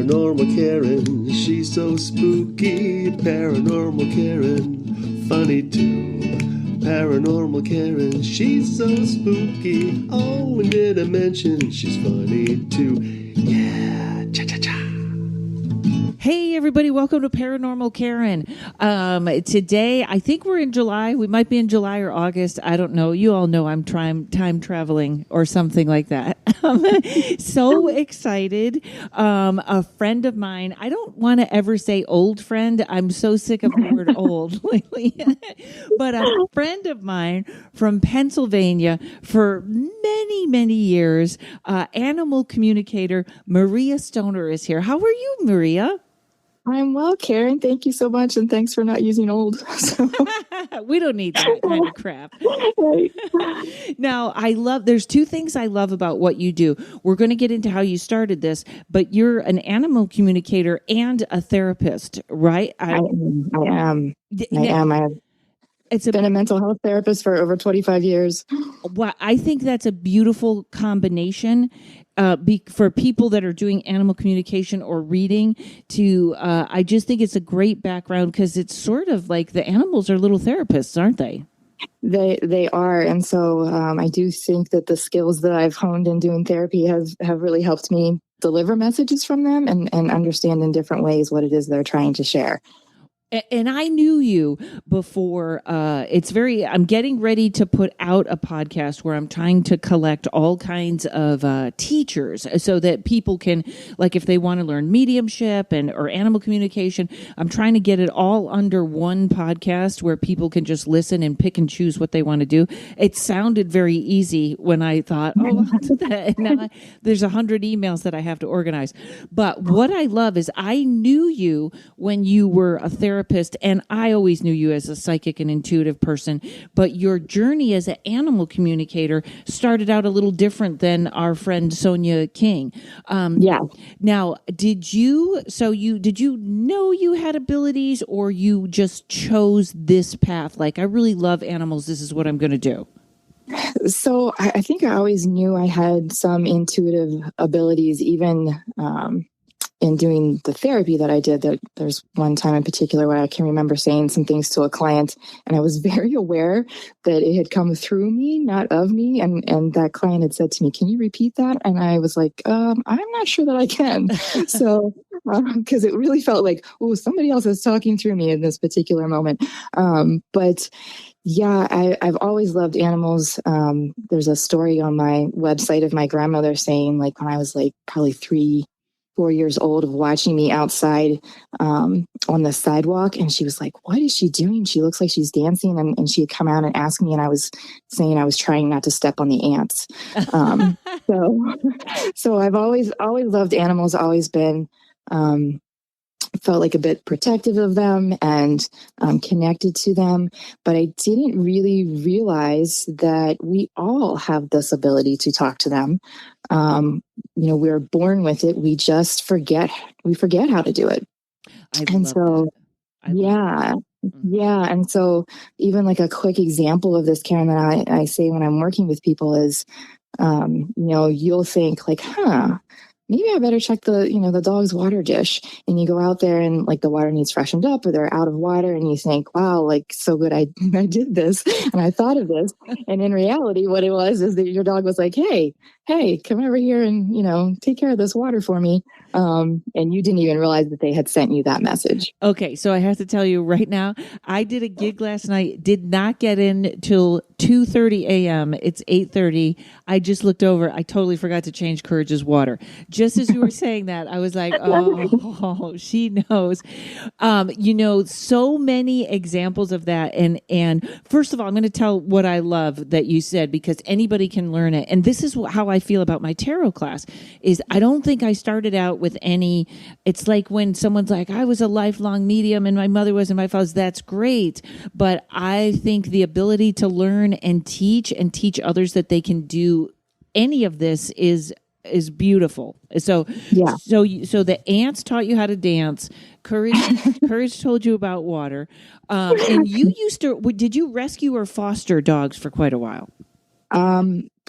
Paranormal Karen, she's so spooky. Paranormal Karen, funny too. Paranormal Karen, she's so spooky. Oh, and did I mention she's funny too? Yeah, cha-cha-cha. Hey, everybody. Welcome to Paranormal Karen. Today, I think we're in July. We might be in July or August. I don't know. You all know I'm time traveling or something like that. So excited. A friend of mine, I don't want to ever say old friend. I'm so sick of the word old lately. But a friend of mine from Pennsylvania for many, many years, animal communicator Maria Stoner is here. How are you, Maria? I'm well, Karen. Thank you so much, and thanks for not using old. We don't need that kind of crap. Right. Now, there's two things I love about what you do. We're going to get into how you started this, but you're an animal communicator and a therapist, right? I am. I've been a mental health therapist for over 25 years. Well, I think that's a beautiful combination. For people that are doing animal communication or reading I just think it's a great background because it's sort of like the animals are little therapists, aren't they? They are. And so I do think that the skills that I've honed in doing therapy have really helped me deliver messages from them and understand in different ways what it is they're trying to share. And I knew you before. I'm getting ready to put out a podcast where I'm trying to collect all kinds of teachers so that people can, like if they want to learn mediumship or animal communication, I'm trying to get it all under one podcast where people can just listen and pick and choose what they want to do. It sounded very easy when I thought, I'll do that. And now there's 100 emails that I have to organize. But what I love is I knew you when you were a therapist. And I always knew you as a psychic and intuitive person, but your journey as an animal communicator started out a little different than our friend Sonia King. Yeah. Now, did you know you had abilities, or you just chose this path? Like, I really love animals. This is what I'm going to do. So I think I always knew I had some intuitive abilities, even in doing the therapy that I did. There's one time in particular where I can remember saying some things to a client, and I was very aware that it had come through me, not of me. And that client had said to me, "Can you repeat that?" And I was like, I'm not sure that I can. So, because it really felt like, oh, somebody else is talking through me in this particular moment. But yeah, I've always loved animals. There's a story on my website of my grandmother saying, like, when I was like probably 4 years old, of watching me outside on the sidewalk. And she was like, "What is she doing? She looks like she's dancing." And she had come out and asked me, and I was saying I was trying not to step on the ants. So I've always loved animals, always been, felt like a bit protective of them and connected to them. But I didn't really realize that we all have this ability to talk to them. We're born with it. We just forget how to do it. Yeah. And so even like a quick example of this, Karen, that I say when I'm working with people is, you'll think like, maybe I better check the dog's water dish. And you go out there and like the water needs freshened up, or they're out of water, and you think, wow, like so good. I did this and I thought of this. And in reality, what it was is that your dog was like, hey, come over here and, take care of this water for me. And you didn't even realize that they had sent you that message. Okay. So I have to tell you right now, I did a gig last night, did not get in till 2:30 a.m. It's 8:30. I just looked over. I totally forgot to change Courage's water. Just as you were saying that, I was like, oh, she knows. So many examples of that. And first of all, I'm going to tell what I love that you said, because anybody can learn it. And this is how I feel about my tarot class is I don't think I started out with any, it's like when someone's like, I was a lifelong medium and my mother was and my father's, that's great. But I think the ability to learn and teach others that they can do any of this is beautiful. So the ants taught you how to dance. Courage told you about water. And you used to, did you rescue or foster dogs for quite a while?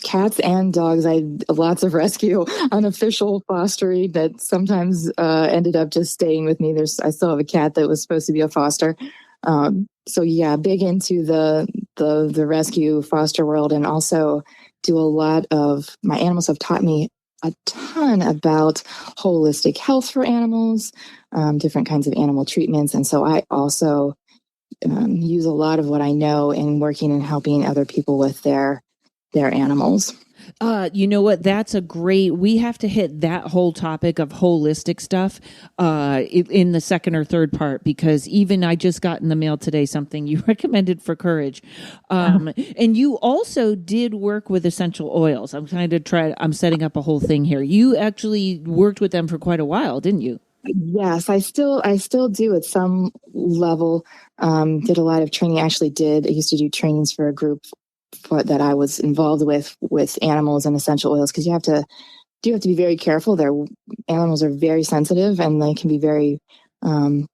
cats and dogs. I had lots of rescue, unofficial fostering that sometimes ended up just staying with me. I still have a cat that was supposed to be a foster. So yeah, big into the rescue foster world, and also do a lot of, my animals have taught me a ton about holistic health for animals, different kinds of animal treatments. And so I also use a lot of what I know in working and helping other people with their animals. You know what? That's a great. We have to hit that whole topic of holistic stuff in the second or third part, because even I just got in the mail today something you recommended for Courage, and you also did work with essential oils. I'm setting up a whole thing here. You actually worked with them for quite a while, didn't you? Yes, I still do at some level. Did a lot of training. I used to do trainings for a group that I was involved with animals and essential oils, because you have to be very careful. Their animals are very sensitive, and they can be very the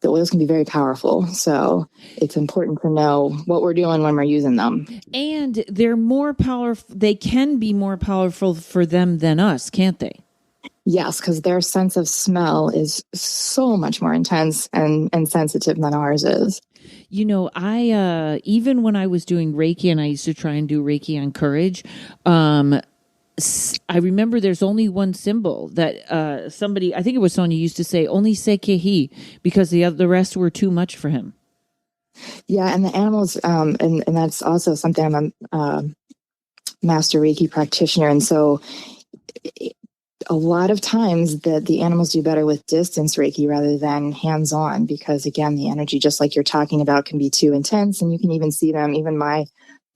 oils can be very powerful. So it's important to know what we're doing when we're using them. And they're more powerful. They can be more powerful for them than us, can't they? Yes, because their sense of smell is so much more intense and sensitive than ours is. You know, I even when I was doing Reiki, and I used to try and do Reiki on Courage, I remember there's only one symbol that somebody, I think it was Sonia, used to say, only sekehi, because the rest were too much for him. Yeah, and the animals, and that's also something. I'm a master Reiki practitioner, and so a lot of times the animals do better with distance Reiki rather than hands-on, because again, the energy, just like you're talking about, can be too intense, and you can even see them. Even my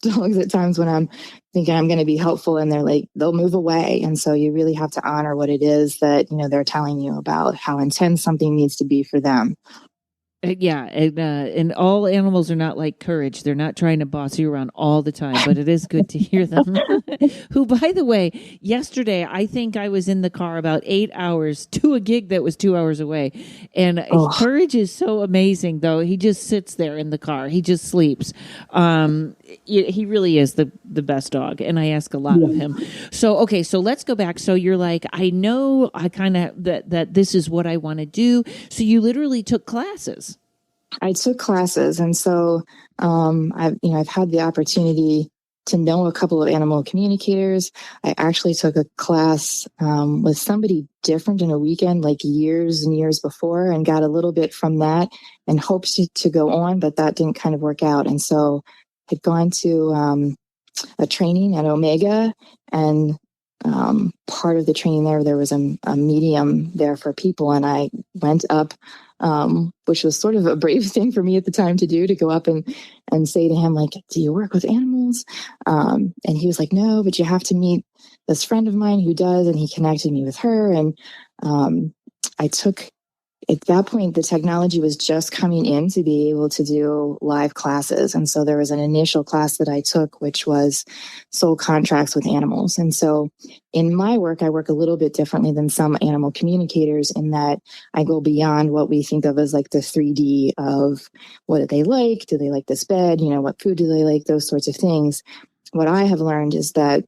dogs at times, when I'm thinking I'm going to be helpful, and they'll move away. And so you really have to honor what it is that, they're telling you about how intense something needs to be for them. Yeah, and all animals are not like Courage. They're not trying to boss you around all the time, but it is good to hear them. Who, by the way, yesterday, I think I was in the car about 8 hours to a gig that was 2 hours away. And Courage is so amazing, though. He just sits there in the car. He just sleeps. He really is the best dog, and I ask a lot of him. So, okay, so let's go back. So you're like, I know I kind of that this is what I want to do. So you literally took classes. I took classes, and so I've had the opportunity to know a couple of animal communicators. I actually took a class with somebody different in a weekend, like years and years before, and got a little bit from that, and hoped to go on, but that didn't kind of work out. And so I'd gone to a training at Omega, and part of the training there was a medium there for people, and I went up, which was sort of a brave thing for me at the time to do, to go up and say to him, like, do you work with animals? And he was like, no, but you have to meet this friend of mine who does. And he connected me with her. And I took, at that point, the technology was just coming in to be able to do live classes. And so there was an initial class that I took, which was soul contracts with animals. And so in my work, I work a little bit differently than some animal communicators, in that I go beyond what we think of as like the 3D of what do they like? Do they like this bed? What food do they like? Those sorts of things. What I have learned is that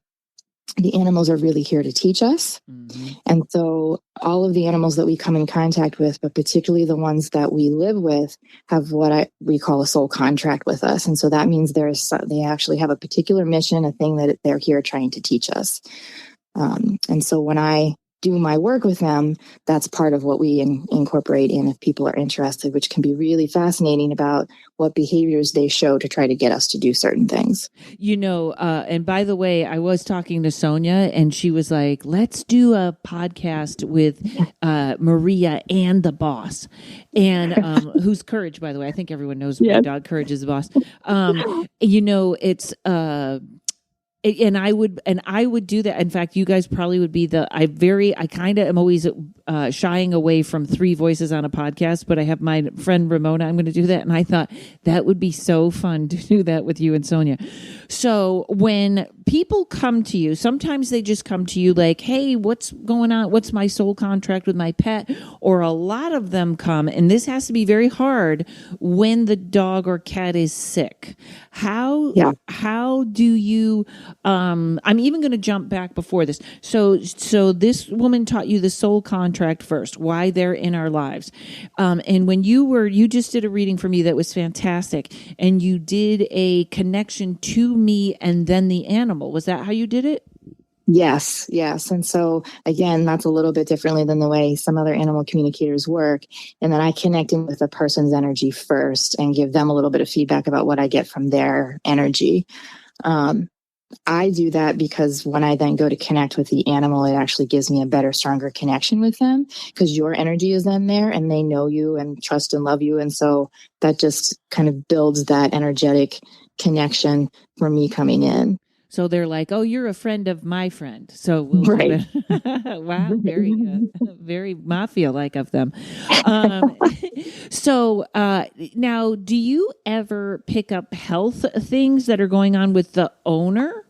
the animals are really here to teach us. Mm-hmm. And so all of the animals that we come in contact with, but particularly the ones that we live with, have what we call a soul contract with us. And so that means they actually have a particular mission, a thing that they're here trying to teach us. And so when I do my work with them, that's part of what we incorporate in, if people are interested, which can be really fascinating, about what behaviors they show to try to get us to do certain things. And by the way, I was talking to Sonia, and she was like, let's do a podcast with Maria and the boss, and who's Courage, by the way. I think everyone knows my dog Courage is the boss. It's and I would do that. In fact, you guys probably would be I kind of am always shying away from three voices on a podcast, but I have my friend Ramona. I'm going to do that. And I thought that would be so fun to do that with you and Sonia. So when people come to you, sometimes they just come to you like, hey, what's going on? What's my soul contract with my pet? Or a lot of them come, and this has to be very hard when the dog or cat is sick. How do you, I'm even going to jump back before this. So this woman taught you the soul contract first, why they're in our lives. And when you just did a reading for me that was fantastic, and you did a connection to me and then the animal. Was that how you did it? Yes. And so again, that's a little bit differently than the way some other animal communicators work. And then I connect in with the person's energy first and give them a little bit of feedback about what I get from their energy. I do that because when I then go to connect with the animal, it actually gives me a better, stronger connection with them because your energy is then there and they know you and trust and love you. And so that just kind of builds that energetic connection for me coming in. So they're like, "Oh, you're a friend of my friend." So we'll right. Wow, very mafia-like of them. So now, do you ever pick up health things that are going on with the owner?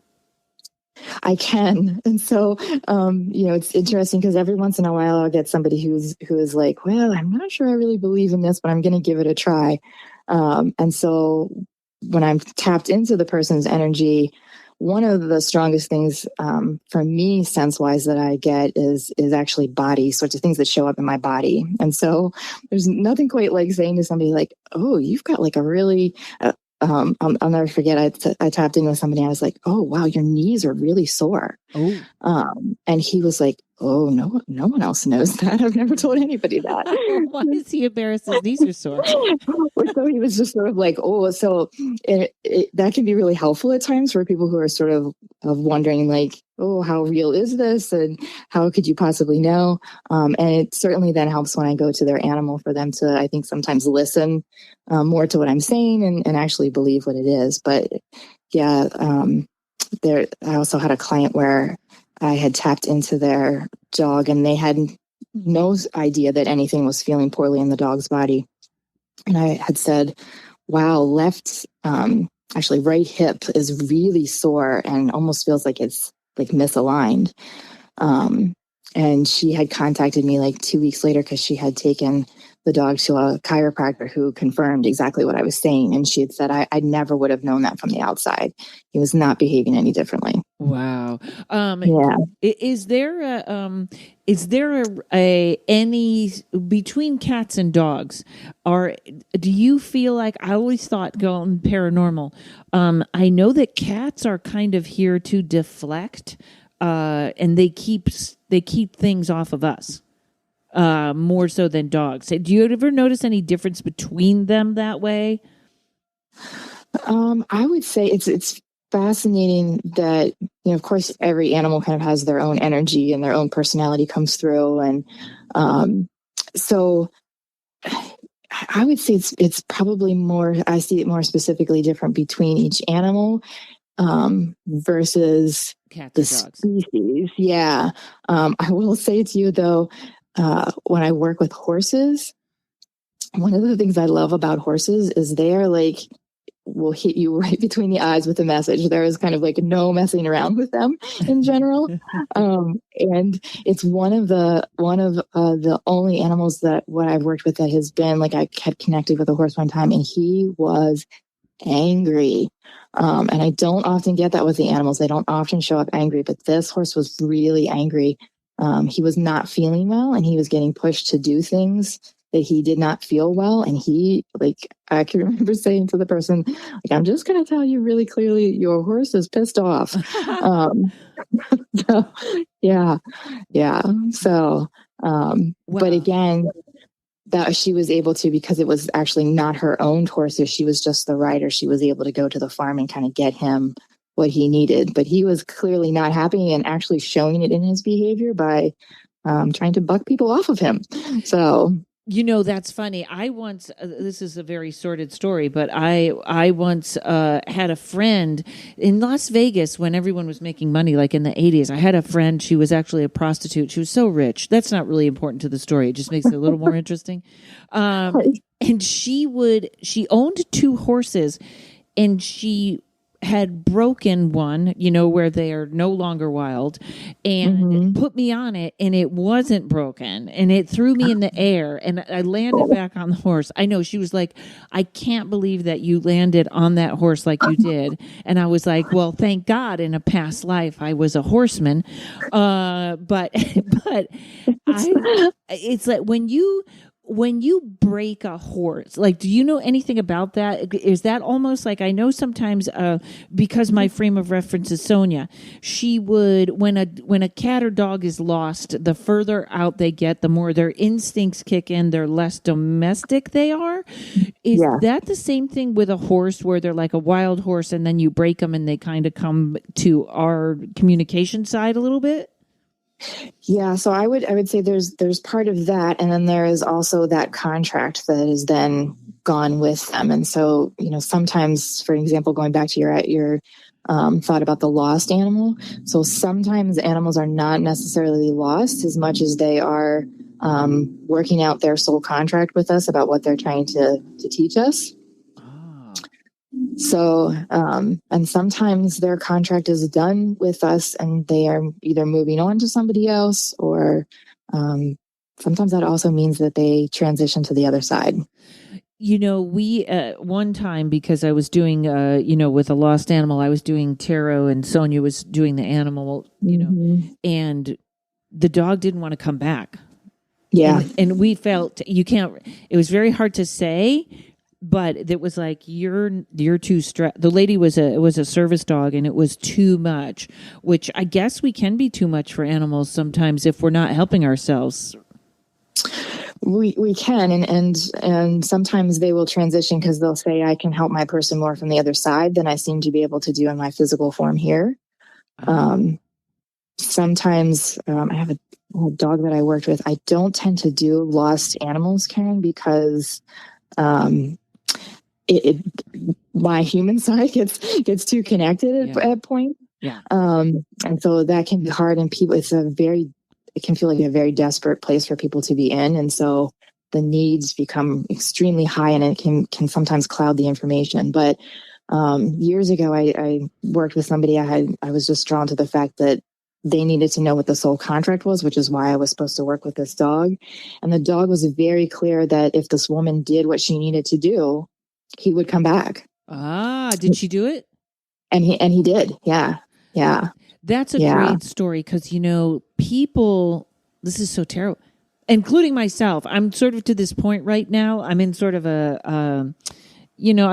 I can. And so, it's interesting because every once in a while I'll get somebody who is like, well, I'm not sure I really believe in this, but I'm going to give it a try. And so when I'm tapped into the person's energy, one of the strongest things for me, sense-wise, that I get is actually body sorts of things that show up in my body. And so there's nothing quite like saying to somebody like, oh, you've got like a really... I'll never forget. I tapped in with somebody. And I was like, "Oh wow, your knees are really sore." Oh, and he was like, "Oh no, no one else knows that. I've never told anybody that." Why is he embarrassed? His knees are sore. So he was just sort of like, "Oh, so that can be really helpful at times for people who are sort of wondering, like, oh, how real is this, and how could you possibly know?" And it certainly then helps when I go to their animal for them to, I think, sometimes listen more to what I'm saying and actually believe what it is. But yeah, I also had a client where I had tapped into their dog and they had no idea that anything was feeling poorly in the dog's body. And I had said, wow, actually right hip is really sore and almost feels like it's like misaligned. And she had contacted me like 2 weeks later because she had taken the dog to a chiropractor who confirmed exactly what I was saying. And she had said, I never would have known that from the outside. He was not behaving any differently. Wow. Yeah. Is there any between cats and dogs? Do you feel like, I always thought going paranormal? I know that cats are kind of here to deflect, and they keep things off of us. More so than dogs. Do you ever notice any difference between them that way? I would say it's fascinating that, of course, every animal kind of has their own energy and their own personality comes through. And so I would say it's probably more, I see it more specifically different between each animal versus Cats the or dogs. species. Yeah. I will say to you, though, when I work with horses, one of the things I love about horses is they are like, will hit you right between the eyes with a message. There is kind of like no messing around with them in general. And it's one of the only animals that what I've worked with that has been like, I had connected with a horse one time and he was angry. And I don't often get that with the animals. They don't often show up angry, but this horse was really angry. He was not feeling well and he was getting pushed to do things that he did not feel well. And he, like, I can remember saying to the person, like, I'm just going to tell you really clearly, your horse is pissed off. So, yeah. So, wow. But again, that she was able to, because it was actually not her own horse, if she was just the rider, she was able to go to the farm and kind of get him what he needed. But he was clearly not happy and actually showing it in his behavior by trying to buck people off of him. So That's funny. I once, this is a very sordid story, but I once had a friend in Las Vegas when everyone was making money, like in the 80s. I had a friend, she was actually a prostitute. She was so rich. That's not really important to the story. It just makes it a little more interesting. And she owned two horses, and she had broken one, where they are no longer wild, and put me on it, and it wasn't broken, and it threw me in the air, and I landed back on the horse. I know, she was like, I can't believe that you landed on that horse like you did. And I was like, well, thank God in a past life I was a horseman. But it's like when you break a horse, like, do you know anything about that? Is that almost like, I know sometimes, because my frame of reference is Sonia, she would, when a cat or dog is lost, the further out they get, the more their instincts kick in, the less domestic they are. Is that the same thing with a horse, where they're like a wild horse and then you break them and they kind of come to our communication side a little bit? Yeah, so I would say there's part of that, and then there is also that contract that is then gone with them. And so, sometimes, for example, going back to your thought about the lost animal. So sometimes animals are not necessarily lost as much as they are working out their soul contract with us about what they're trying to teach us. So, and sometimes their contract is done with us and they are either moving on to somebody else, or sometimes that also means that they transition to the other side. We, one time, because I was doing, with a lost animal, I was doing tarot and Sonia was doing the animal, and the dog didn't want to come back. Yeah. And we felt, it was very hard to say, but it was like, you're too stressed. The lady was a service dog, and it was too much, which I guess we can be too much for animals sometimes if we're not helping ourselves. We can, and sometimes they will transition because they'll say, I can help my person more from the other side than I seem to be able to do in my physical form here. Sometimes I have a dog that I worked with. I don't tend to do lost animals, Karen, because my human side gets too connected at points. Yeah. And so that can be hard, and it can feel like a very desperate place for people to be in. And so the needs become extremely high, and it can sometimes cloud the information. But years ago, I worked with somebody. I was just drawn to the fact that they needed to know what the soul contract was, which is why I was supposed to work with this dog. And the dog was very clear that if this woman did what she needed to do, he would come back. Did she do it? And he did. Yeah. Yeah. That's a great story, because, people, this is so terrible, including myself. I'm sort of to this point right now. I'm in sort of a, I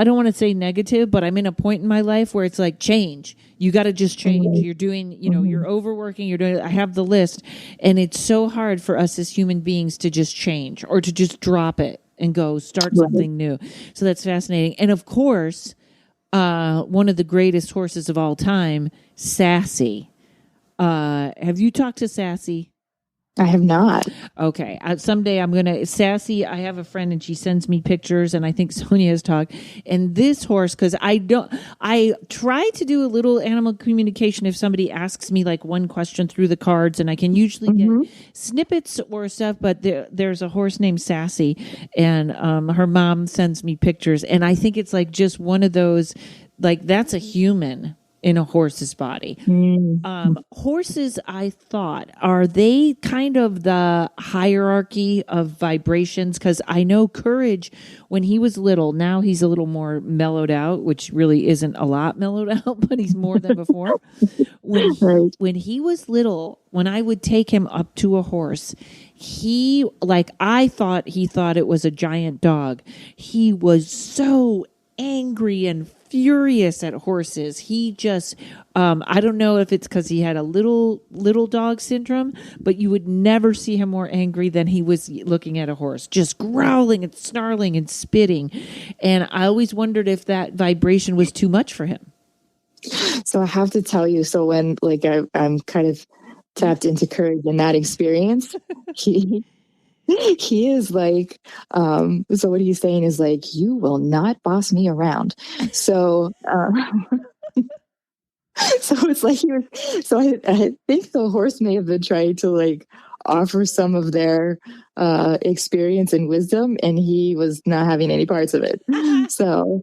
don't want to say negative, but I'm in a point in my life where it's like, change. You got to just change. You're doing, you're overworking. I have the list. And it's so hard for us as human beings to just change, or to just drop it and go start something new. So that's fascinating. And of course, one of the greatest horses of all time, Sassy. Have you talked to Sassy? I have not. Okay. Someday Sassy, I have a friend and she sends me pictures, and I think Sonia has talked. And this horse, because I try to do a little animal communication if somebody asks me like one question through the cards, and I can usually get snippets or stuff, but there's a horse named Sassy, and her mom sends me pictures, and I think it's like just one of those, like, that's a human in a horse's body. Horses, I thought, are they kind of the hierarchy of vibrations? Because I know Courage, when he was little, now he's a little more mellowed out, which really isn't a lot mellowed out, but he's more than before. When he was little, when I would take him up to a horse, I thought he thought it was a giant dog. He was so angry and furious at horses. He just, I don't know if it's because he had a little dog syndrome, but you would never see him more angry than he was looking at a horse, just growling and snarling and spitting. And I always wondered if that vibration was too much for him. So I have to tell you, so when I'm kind of tapped into Courage in that experience, he is like, so what he's saying is like, you will not boss me around. So, so it's like he was, so I think the horse may have been trying to like offer some of their experience and wisdom, and he was not having any parts of it. So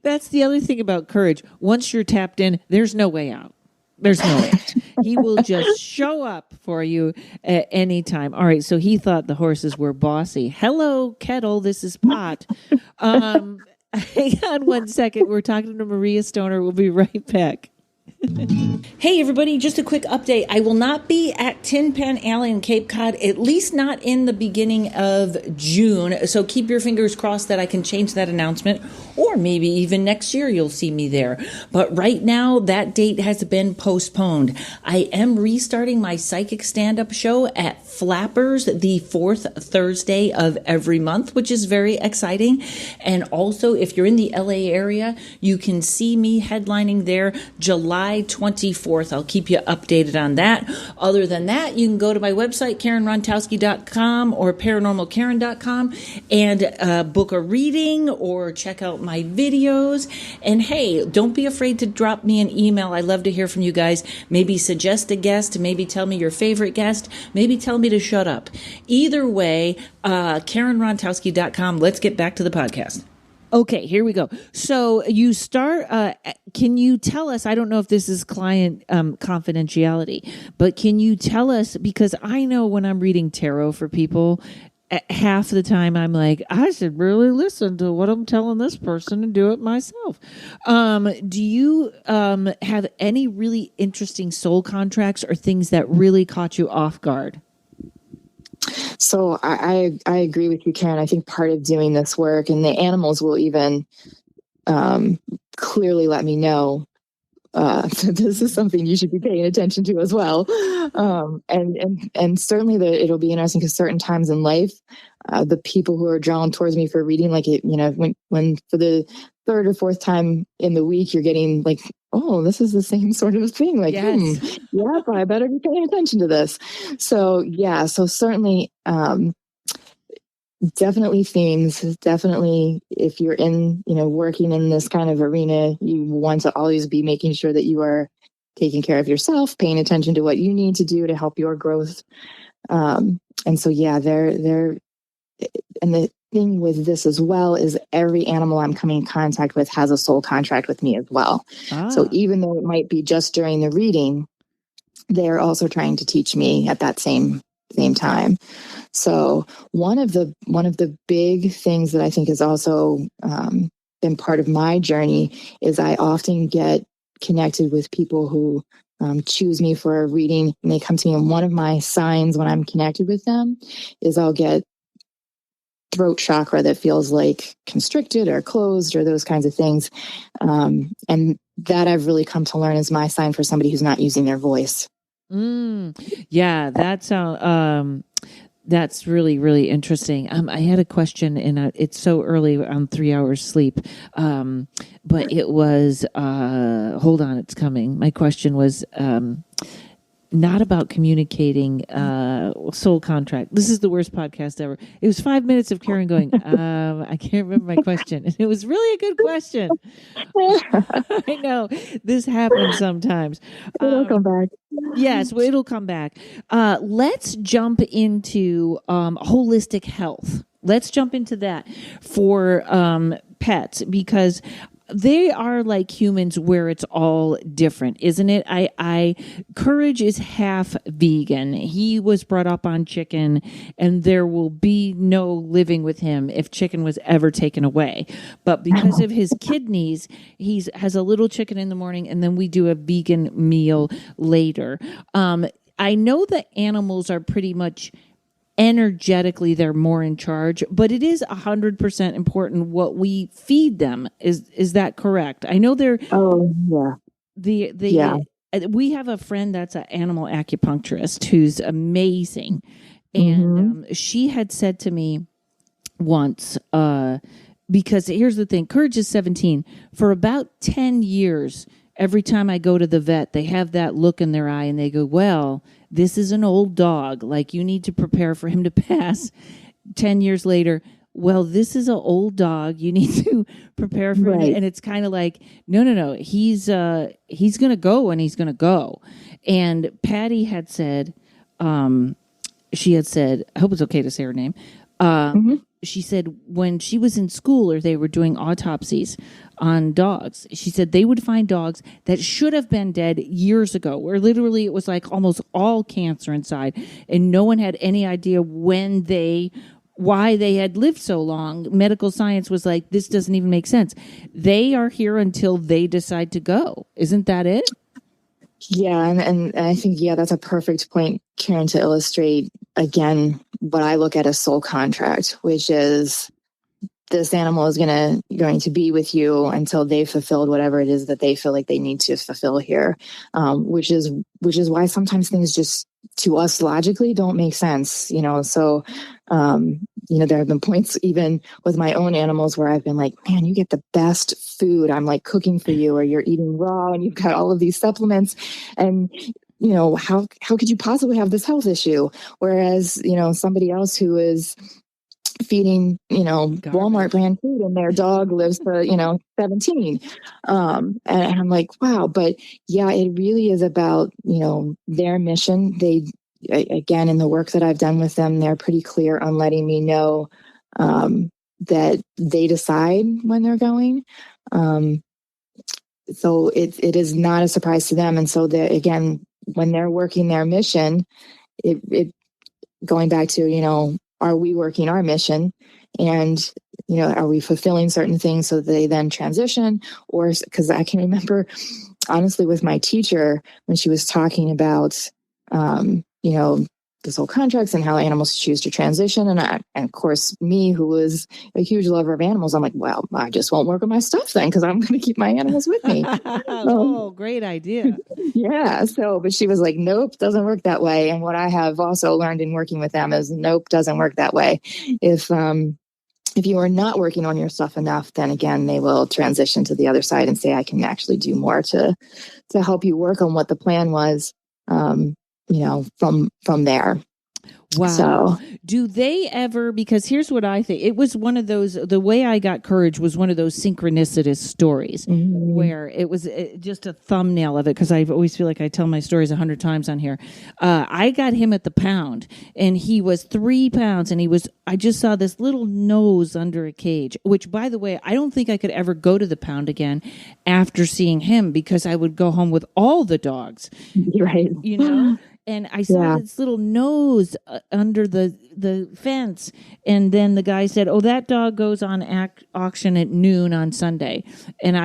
That's the other thing about courage. Once you're tapped in, there's no way out. There's no way out. He will just show up for you at any time. All right, so he thought the horses were bossy. Hello, Kettle. This is Pot. Hang on one second. We're talking to Maria Stoner. We'll be right back. Hey everybody, just a quick update. I will not be at Tin Pan Alley in Cape Cod, at least not in the beginning of June. So keep your fingers crossed that I can change that announcement, or maybe even next year you'll see me there. But right now that date has been postponed. I am restarting my psychic stand-up show at Flappers the 4th Thursday of every month, which is very exciting. And also, if you're in the LA area, you can see me headlining there July 24th. I'll keep you updated on that. Other than that, you can go to my website, karenrontowski.com or paranormalkaren.com, and book a reading or check out my videos. And hey, don't be afraid to drop me an email. I love to hear from you guys. Maybe suggest a guest, maybe tell me your favorite guest, maybe tell me to shut up. Either way, karenrontowski.com. Let's get back to the podcast. Okay, here we go. So you start, can you tell us, I don't know if this is client confidentiality, but can you tell us, because I know when I'm reading tarot for people, half the time I'm like, I should really listen to what I'm telling this person and do it myself. Do you have any really interesting soul contracts or things that really caught you off guard? So I agree with you, Karen. I think part of doing this work, and the animals will even clearly let me know that this is something you should be paying attention to as well. And certainly it'll be interesting because certain times in life, the people who are drawn towards me for reading, like it, when for the third or fourth time in the week, you're getting like, oh, this is the same sort of thing. Like, yes. Yeah, I better be paying attention to this. So yeah, so certainly, definitely themes. Definitely, if you're in, working in this kind of arena, you want to always be making sure that you are taking care of yourself, paying attention to what you need to do to help your growth. And so, yeah, and the thing with this as well is every animal I'm coming in contact with has a soul contract with me as well. So even though it might be just during the reading, they're also trying to teach me at that same time. So one of the big things that I think has also been part of my journey is I often get connected with people who choose me for a reading, and they come to me, and one of my signs when I'm connected with them is I'll get throat chakra that feels like constricted or closed or those kinds of things. And that I've really come to learn is my sign for somebody who's not using their voice. Yeah, that's really, really interesting. I had a question, and it's so early, I'm 3 hours sleep. But it was, hold on, it's coming. My question was, not about communicating soul contract. This is the worst podcast ever. It was 5 minutes of Karen going, I can't remember my question. And it was really a good question. I know. This happens sometimes. It'll come back. Yes, well, it'll come back. Let's jump into holistic health. Let's jump into that for pets, because they are like humans where it's all different, isn't it? Courage is half vegan. He was brought up on chicken, and there will be no living with him if chicken was ever taken away. But because of his kidneys, he has a little chicken in the morning, and then we do a vegan meal later. I know that animals are pretty much energetically, they're more in charge, but it is 100% important what we feed them. Is that correct? I know they're. Oh yeah. Yeah. We have a friend that's an animal acupuncturist who's amazing, and she had said to me once, because here's the thing: Courage is 17. For about 10 years, every time I go to the vet, they have that look in their eye and they go, well, this is an old dog. Like, you need to prepare for him to pass 10 years later. Well, this is an old dog. You need to prepare for it. And it's kind of like, no. He's going to go and he's going to go. And Patty had said, she had said, I hope it's okay to say her name. She said when she was in school or they were doing autopsies on dogs, she said they would find dogs that should have been dead years ago, where literally it was like almost all cancer inside. And no one had any idea why they had lived so long. Medical science was like, this doesn't even make sense. They are here until they decide to go. Isn't that it? Yeah. And I think, that's a perfect point, Karen, to illustrate, again, what I look at as soul contract, which is this animal is going to be with you until they've fulfilled whatever it is that they feel like they need to fulfill here. Which is why sometimes things just, to us logically, don't make sense, so, there have been points even with my own animals where I've been like, man, you get the best food. I'm like cooking for you, or you're eating raw and you've got all of these supplements, and how could you possibly have this health issue? Whereas, somebody else who is feeding, Walmart brand food and their dog lives to, 17. And I'm like, wow. But yeah, it really is about, their mission. They, again, in the work that I've done with them, they're pretty clear on letting me know that they decide when they're going. So it is not a surprise to them. And so that, again, when they're working their mission, it going back to, are we working our mission? And, are we fulfilling certain things so that they then transition? Or, because I can remember, honestly, with my teacher, when she was talking about, the soul contracts and how animals choose to transition. And of course, me, who was a huge lover of animals, I'm like, well, I just won't work on my stuff then, because I'm going to keep my animals with me. Great idea. Yeah. So, but she was like, nope, doesn't work that way. And what I have also learned in working with them is, nope, doesn't work that way. If you are not working on your stuff enough, then again, they will transition to the other side and say, I can actually do more to help you work on what the plan was. From there. Wow. So, do they ever, because here's what I think, it was one of those, the way I got courage was one of those synchronicitous stories where it was just a thumbnail of it, because I always feel like I tell my stories 100 times on here. I got him at the pound and he was 3 pounds and I just saw this little nose under a cage, which, by the way, I don't think I could ever go to the pound again after seeing him, because I would go home with all the dogs. Right. And I saw this little nose under the fence. And then the guy said, oh, that dog goes on auction at noon on Sunday. And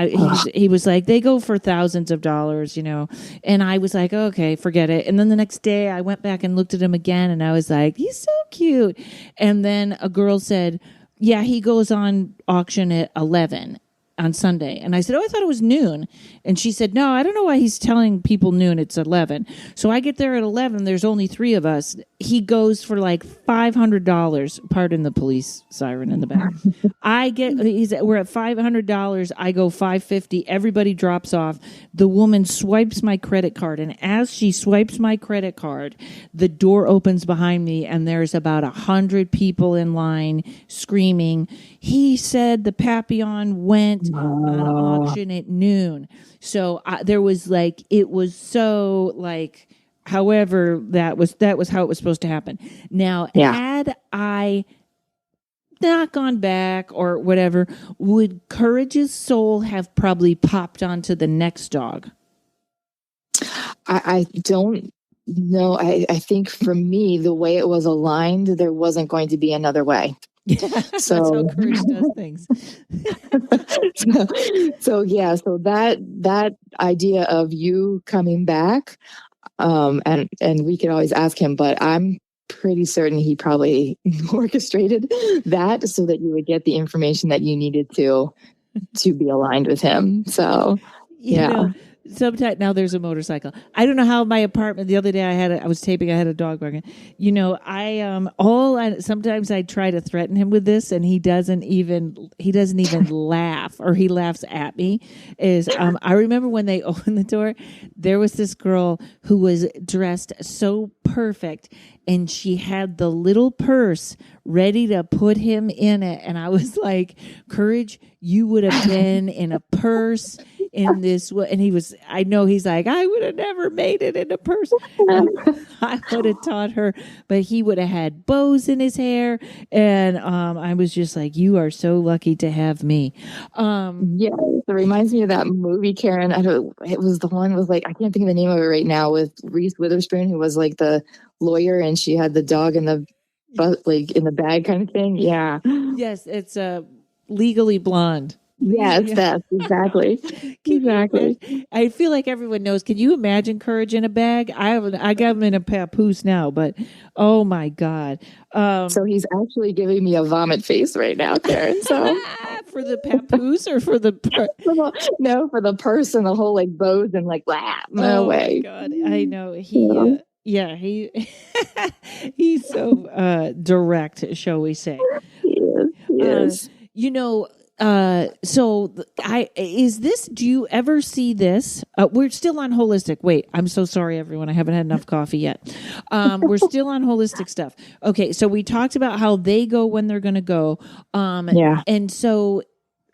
he was like, they go for thousands of dollars, And I was like, okay, forget it. And then the next day I went back and looked at him again. And I was like, he's so cute. And then a girl said, yeah, he goes on auction at 11 on Sunday. And I said, oh, I thought it was noon. And she said, no, I don't know why he's telling people noon. It's 11. So I get there at 11. There's only 3 of us. He goes for like $500. Pardon the police siren in the back. We're at $500. I go $550. Everybody drops off. The woman swipes my credit card. And as she swipes my credit card, the door opens behind me and there's about 100 people in line screaming. He said the Papillon went on auction at noon. So there was like, it was so like, however, that was how it was supposed to happen. Now, had I not gone back or whatever, would Courage's soul have probably popped onto the next dog? I don't know. I think for me, the way it was aligned, there wasn't going to be another way. So that's how Courage does things. So that idea of you coming back, and we could always ask him, but I'm pretty certain he probably orchestrated that so that you would get the information that you needed to be aligned with him. So Sometimes now there's a motorcycle. I don't know how my apartment the other day I was taping. I had a dog barking. Sometimes I try to threaten him with this, and he doesn't even laugh, or he laughs at me. I remember when they opened the door, there was this girl who was dressed so perfect, and she had the little purse ready to put him in it, and I was like, Courage, you would have been in a purse in this way. And he's like, I would have never made it in a purse. I would have taught her, but he would have had bows in his hair. And I was just like, you are so lucky to have me. Yeah, it reminds me of that movie, Karen. It was the one with, like, I can't think of the name of it right now, with Reese Witherspoon, who was like the lawyer, and she had the dog in the bag kind of thing. Yeah. Yes, it's Legally Blonde. Yes, that's exactly. Exactly. I feel like everyone knows. Can you imagine Courage in a bag? I got him in a papoose now, but oh my God. So he's actually giving me a vomit face right now, Karen. So for the papoose or for the for the purse and the whole like bows and like no way. God, I know he's so direct, shall we say? Yes. Do you ever see this? We're still on holistic. Wait, I'm so sorry, everyone. I haven't had enough coffee yet. We're still on holistic stuff. Okay. So we talked about how they go when they're going to go. And so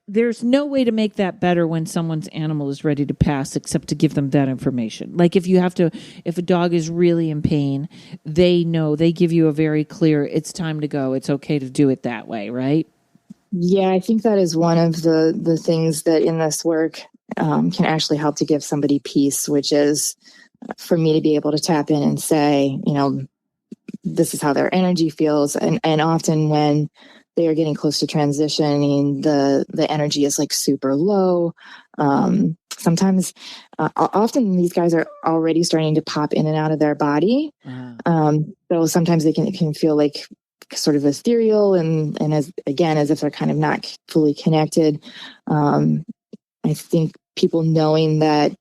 there's no way to make that better when someone's animal is ready to pass, except to give them that information. Like if a dog is really in pain, they give you a very clear, it's time to go. It's okay to do it that way. Right? Yeah, I think that is one of the things that in this work can actually help to give somebody peace, which is for me to be able to tap in and say, this is how their energy feels. And often when they are getting close to transitioning, the energy is like super low. Sometimes, often these guys are already starting to pop in and out of their body. So sometimes it can feel like sort of ethereal and as if they're kind of not fully connected. I think people knowing that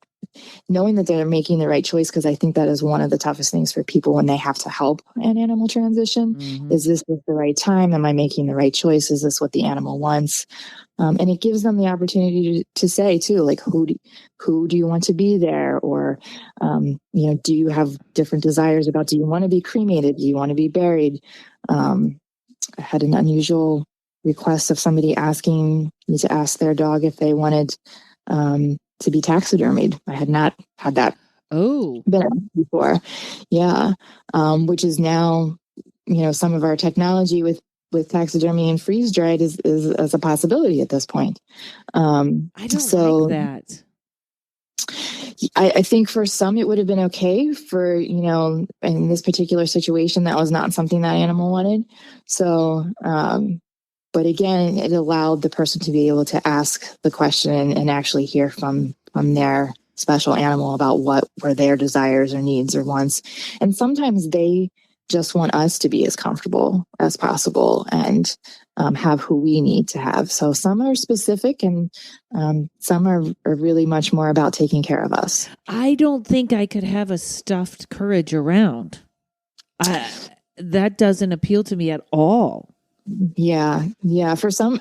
they're making the right choice, because I think that is one of the toughest things for people when they have to help an animal transition. Mm-hmm. Is this the right time? Am I making the right choice? Is this what the animal wants? And it gives them the opportunity to say too, like, who do you want to be there? Or, do you have different desires about, do you want to be cremated? Do you want to be buried? I had an unusual request of somebody asking me to ask their dog if they wanted to be taxidermied. I had not had that been asked before. Yeah. Which is now, some of our technology with taxidermy and freeze dried is a possibility at this point. I don't like that. I think for some it would have been okay. For, in this particular situation, that was not something that animal wanted. So, but again, it allowed the person to be able to ask the question and actually hear from their special animal about what were their desires or needs or wants. And sometimes they just want us to be as comfortable as possible and have who we need to have. So some are specific and some are really much more about taking care of us. I don't think I could have a stuffed Courage around. That doesn't appeal to me at all. Yeah. For some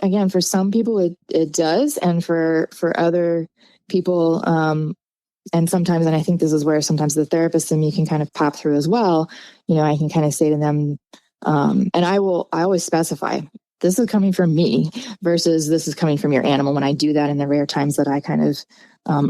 people it does. And for other people, and sometimes, and I think this is where sometimes the therapist in me can kind of pop through as well. I can kind of say to them, and I always specify, this is coming from me versus this is coming from your animal, when I do that in the rare times that I kind of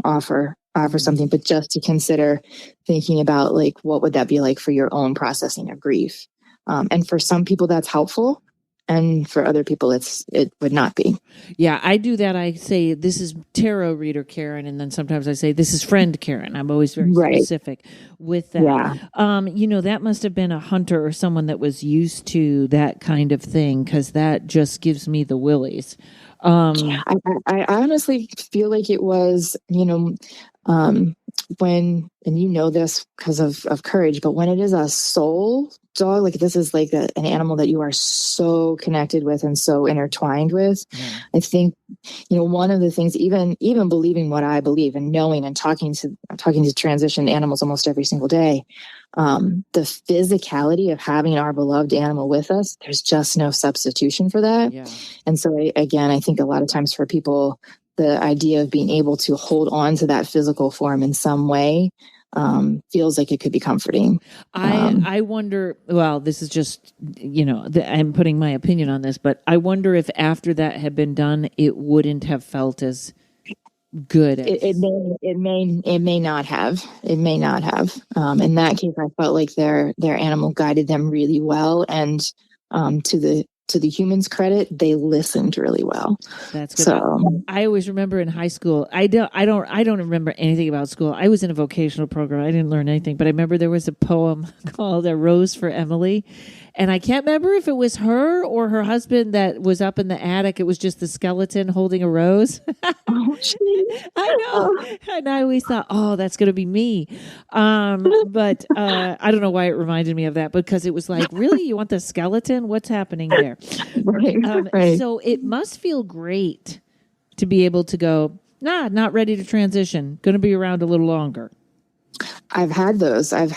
offer something, but just to consider thinking about, like, what would that be like for your own processing of grief? And for some people that's helpful. And for other people, it would not be. Yeah, I do that. I say, this is tarot reader Karen. And then sometimes I say, this is friend Karen. I'm always very specific with that. Yeah. That must have been a hunter or someone that was used to that kind of thing, because that just gives me the willies. I honestly feel like it was, and you know this because of courage, but when it is a soul dog, like this is like an animal that you are so connected with and so intertwined with. I think, one of the things, even believing what I believe and knowing and talking to transition animals almost every single day, the physicality of having our beloved animal with us, there's just no substitution for that. Yeah. And so again, I think a lot of times for people, the idea of being able to hold on to that physical form in some way feels like it could be comforting. I wonder, well, this is just, I'm putting my opinion on this, but I wonder if after that had been done, it wouldn't have felt as good. It may not have. It may not have. In that case, I felt like their animal guided them really well. And to the humans' credit, they listened really well. That's good. So I always remember in high school, I don't remember anything about school. I was in a vocational program. I didn't learn anything, but I remember there was a poem called A Rose for Emily. And I can't remember if it was her or her husband that was up in the attic. It was just the skeleton holding a rose. Oh, I know. And I always thought, oh, that's going to be me. But I don't know why it reminded me of that, because it was like, really? You want the skeleton? What's happening there? Right. So it must feel great to be able to go, not ready to transition. Going to be around a little longer. I've had those. This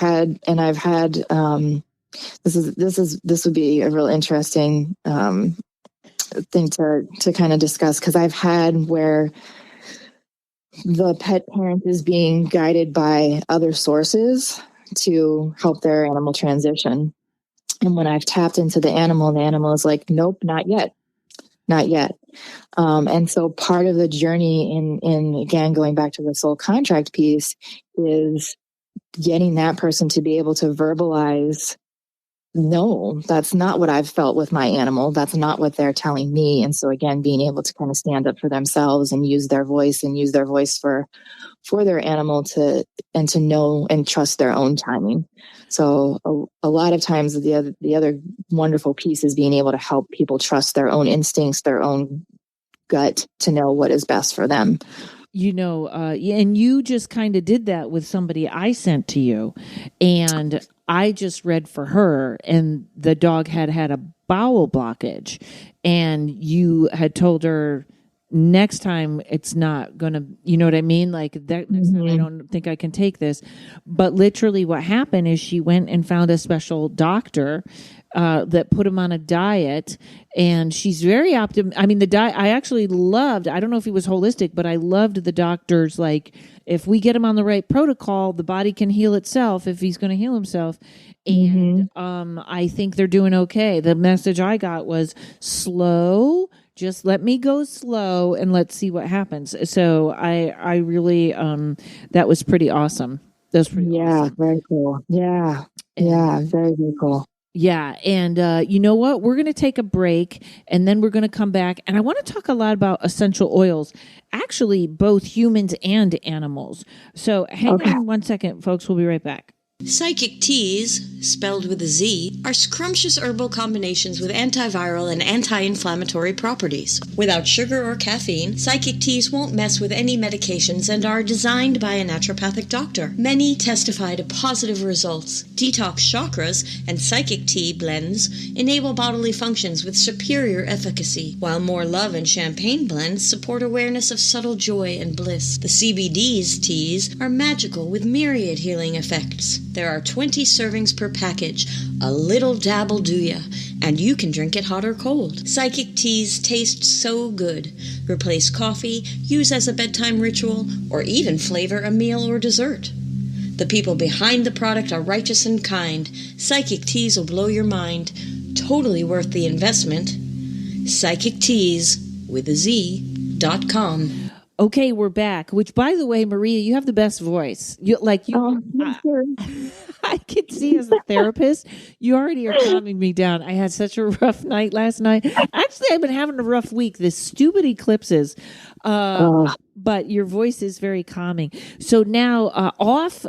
would be a real interesting thing to kind of discuss, because I've had where the pet parent is being guided by other sources to help their animal transition. And when I've tapped into the animal is like, nope, not yet. And so part of the journey in again, going back to the soul contract piece, is getting that person to be able to verbalize, no, that's not what I've felt with my animal. That's not what they're telling me. And so again, being able to kind of stand up for themselves and use their voice for their animal to know and trust their own timing. So a lot of times the other wonderful piece is being able to help people trust their own instincts, their own gut, to know what is best for them. And you just kind of did that with somebody I sent to you, and I just read for her, and the dog had a bowel blockage, and you had told her, next time it's not gonna, you know what I mean? Like that next time I don't think I can take this. But literally what happened is she went and found a special doctor that put him on a diet, and she's very I mean, the diet I actually loved. I don't know if he was holistic, but I loved the doctor's, like, if we get him on the right protocol, the body can heal itself if he's going to heal himself. And I think they're doing okay. The message I got was slow. Just let me go slow and let's see what happens. So I really, that was pretty awesome. That was pretty awesome. Very cool. Yeah, very, very cool. Yeah. And you know what? We're going to take a break, and then we're going to come back. And I want to talk a lot about essential oils, actually, both humans and animals. So hang on one second, folks. We'll be right back. Psychic teas, spelled with a Z, are scrumptious herbal combinations with antiviral and anti-inflammatory properties. Without sugar or caffeine, psychic teas won't mess with any medications and are designed by a naturopathic doctor. Many testify to positive results. Detox chakras and psychic tea blends enable bodily functions with superior efficacy, while more love and champagne blends support awareness of subtle joy and bliss. The CBD's teas are magical with myriad healing effects. There are 20 servings per package. A little dab'll do ya, and you can drink it hot or cold. Psychic teas taste so good. Replace coffee, use as a bedtime ritual, or even flavor a meal or dessert. The people behind the product are righteous and kind. Psychic teas will blow your mind. Totally worth the investment. Psychic teas with a Z.com. Okay, we're back. Which, by the way, Maria, you have the best voice. I can see as a therapist, you already are calming me down. I had such a rough night last night. Actually, I've been having a rough week. This stupid eclipses. But your voice is very calming. So now, off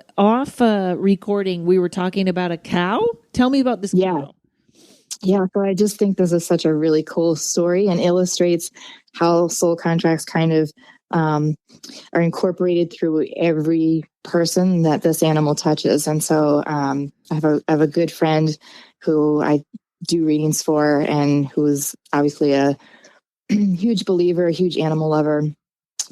recording, we were talking about a cow. Tell me about this cow. Yeah, so I just think this is such a really cool story and illustrates how soul contracts kind of are incorporated through every person that this animal touches. And so I have a good friend who I do readings for, and who's obviously a huge believer, a huge animal lover,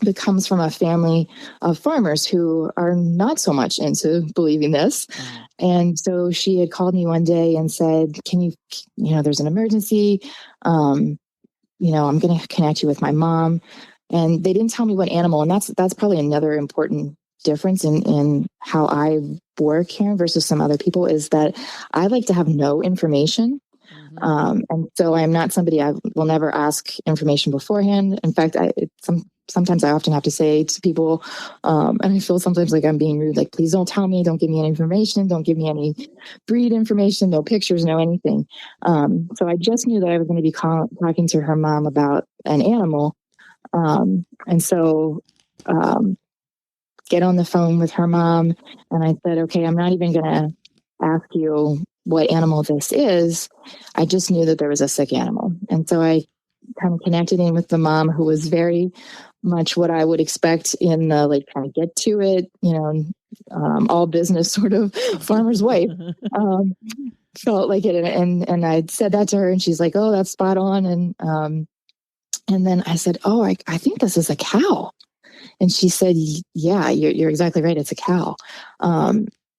that comes from a family of farmers who are not so much into believing this. And so she had called me one day and said, can you there's an emergency. I'm going to connect you with my mom. And they didn't tell me what animal. And that's probably another important difference in how I work here versus some other people, is that I like to have no information. And so I'm not somebody, I will never ask information beforehand. In fact, sometimes I often have to say to people, and I feel sometimes like I'm being rude, like, please don't tell me, don't give me any information, don't give me any breed information, no pictures, no anything. So I just knew that I was going to be talking to her mom about an animal. And so get on the phone with her mom, and I said, okay, I'm not even going to ask you what animal this is. I just knew that there was a sick animal. And so I kind of connected in with the mom, who was very much what I would expect in the, like, kind of get to it, all business sort of farmer's wife. Felt like it. And I said that to her, and she's like, oh, that's spot on. And then I said, oh, I think this is a cow. And she said, yeah, you're exactly right. It's a cow.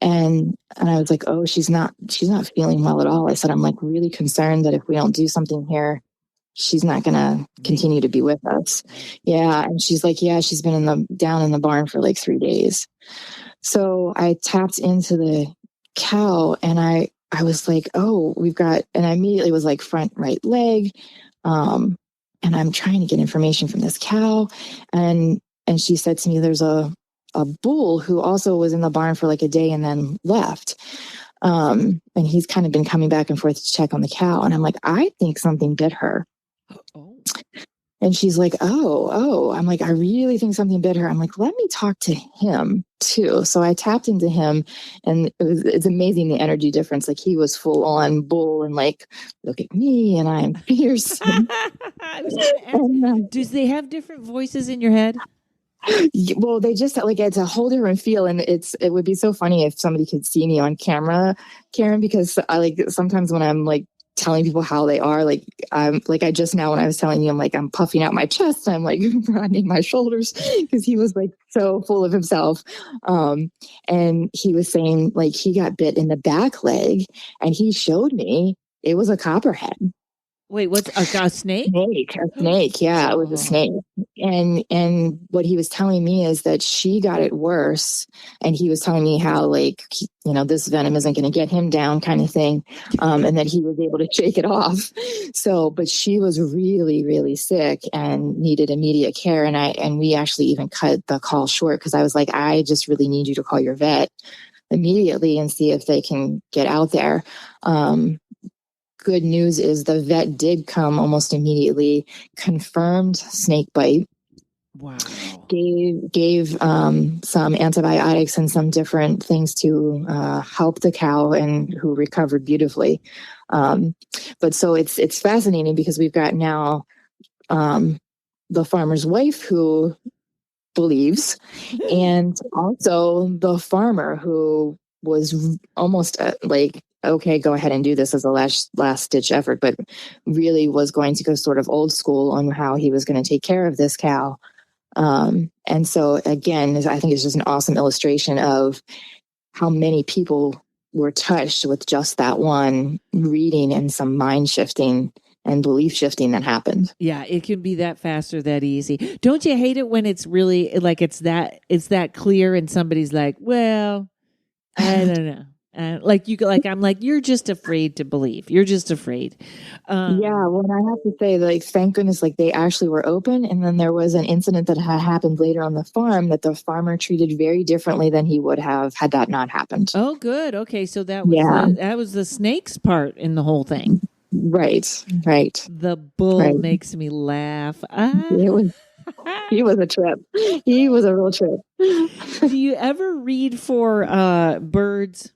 And I was like, oh, she's not feeling well at all. I said, I'm like really concerned that if we don't do something here, she's not going to continue to be with us. Yeah. And she's like, yeah, she's been down in the barn for like 3 days. So I tapped into the cow, and I was like, oh, and I immediately was like front right leg. And I'm trying to get information from this cow. And she said to me, there's a bull who also was in the barn for like a day and then left. And he's kind of been coming back and forth to check on the cow. And I'm like, I think something bit her. And she's like, oh, I'm like, I really think something bit her. I'm like, let me talk to him too. So I tapped into him, and it's amazing the energy difference. Like, he was full on bull and like, look at me, and I'm fierce. Do they have different voices in your head? Well, they just like, it's a whole different feel, and it would be so funny if somebody could see me on camera, Karen, because I like sometimes when I'm like telling people how they are, like I'm like, I just now when I was telling you, I'm like, I'm puffing out my chest, I'm like broadening my shoulders, because he was like so full of himself. And he was saying like he got bit in the back leg, and he showed me it was a copperhead. Wait, what's a snake? A snake. Yeah, it was a snake. And what he was telling me is that she got it worse, and he was telling me how, like, this venom isn't going to get him down, kind of thing, and that he was able to shake it off. So, but she was really, really sick and needed immediate care. And we actually even cut the call short, because I was like, I just really need you to call your vet immediately and see if they can get out there. Good news is the vet did come almost immediately, confirmed snake bite. Wow. Gave some antibiotics and some different things to help the cow, and who recovered beautifully. But so it's fascinating, because we've got now the farmer's wife who believes, and also the farmer who was almost like, okay, go ahead and do this as a last ditch effort, but really was going to go sort of old school on how he was going to take care of this cow. And so again, I think it's just an awesome illustration of how many people were touched with just that one reading and some mind shifting and belief shifting that happened. Yeah, it can be that fast or that easy. Don't you hate it when it's really like it's that clear, and somebody's like, well, I don't know. I'm like, you're just afraid to believe. You're just afraid. Yeah. Well, I have to say, like, thank goodness, like, they actually were open. And then there was an incident that had happened later on the farm that the farmer treated very differently than he would have had that not happened. Oh, good. Okay. So that was the snake's part in the whole thing. Right. The bull makes me laugh. He was a trip. He was a real trip. Do you ever read for birds?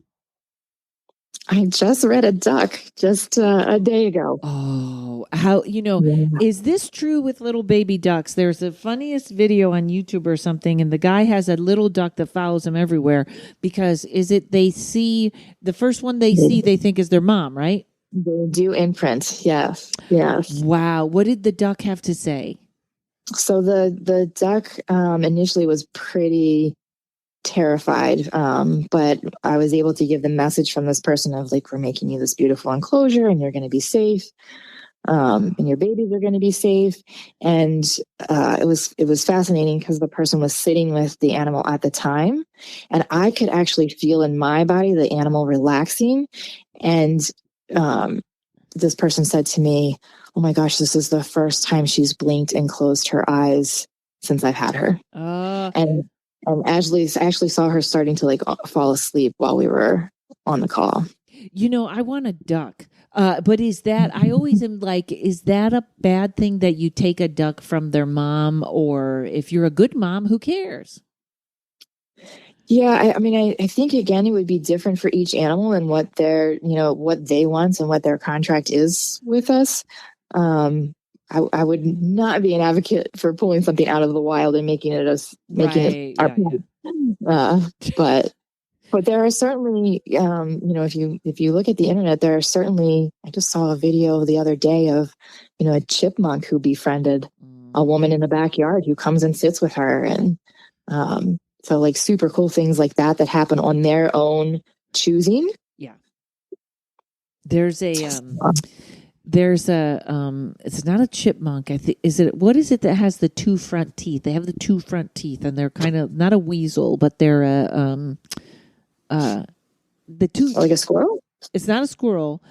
I just read a duck just a day ago. Oh, how, Yeah. is this true with little baby ducks? There's the funniest video on YouTube or something, and the guy has a little duck that follows him everywhere because they see the first one they see, they think is their mom, right? They do imprint. Yes. Yes. Wow. What did the duck have to say? So the duck initially was pretty terrified, but I was able to give the message from this person of like, we're making you this beautiful enclosure and you're going to be safe, and your babies are going to be safe. And it was fascinating because the person was sitting with the animal at the time, and I could actually feel in my body the animal relaxing. And this person said to me, "Oh my gosh, this is the first time she's blinked and closed her eyes since I've had her." And I actually saw her starting to like fall asleep while we were on the call. I want a duck. But is that, I always am like, is that a bad thing that you take a duck from their mom? Or if you're a good mom, who cares? Yeah, I think again, it would be different for each animal and what what they want and what their contract is with us. I would not be an advocate for pulling something out of the wild and making it our pet. But there are certainly, if you look at the internet, there are certainly. I just saw a video the other day of, a chipmunk who befriended a woman in the backyard who comes and sits with her, and so like super cool things like that happen on their own choosing. Yeah. There's it's not a chipmunk. What is it that has the two front teeth? They have the two front teeth and they're kind of not a weasel, but they're the two, like a squirrel. It's not a squirrel.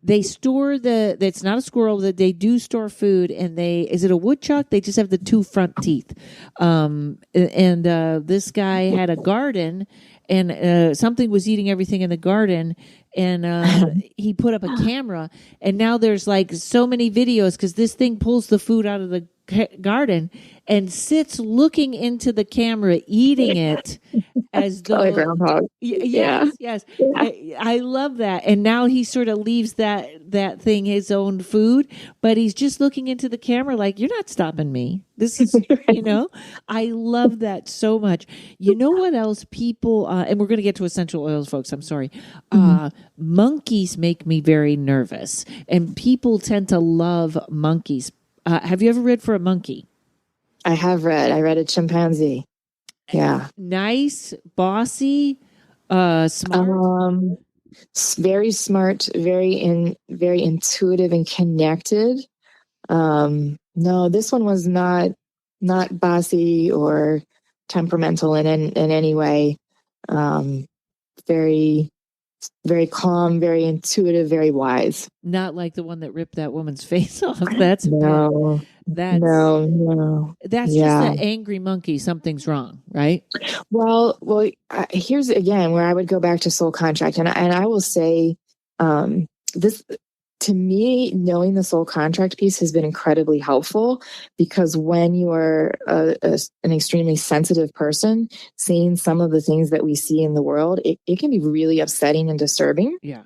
They store it's not a squirrel, that they do store food, and is it a woodchuck? They just have the two front teeth. This guy had a garden, and something was eating everything in the garden, and he put up a camera, and now there's like so many videos because this thing pulls the food out of the garden and sits looking into the camera, eating it as though like groundhog. Yes. I love that. And now he sort of leaves that thing his own food, but he's just looking into the camera like, you're not stopping me. This is, I love that so much. You know what else people, and we're going to get to essential oils, folks, I'm sorry. Monkeys make me very nervous, and people tend to love monkeys. Have you ever read for a monkey? I have read. I read a chimpanzee. Yeah. Nice, bossy, smart. Very smart, very intuitive and connected. No, this one was not bossy or temperamental in any way. Very, very calm, very intuitive, very wise. Not like the one that ripped that woman's face off. That's no. That's just an angry monkey. Something's wrong, right? Well, here's again where I would go back to soul contract, and I will say, this, to me, knowing the soul contract piece has been incredibly helpful, because when you are an extremely sensitive person, seeing some of the things that we see in the world, it can be really upsetting and disturbing. Yeah.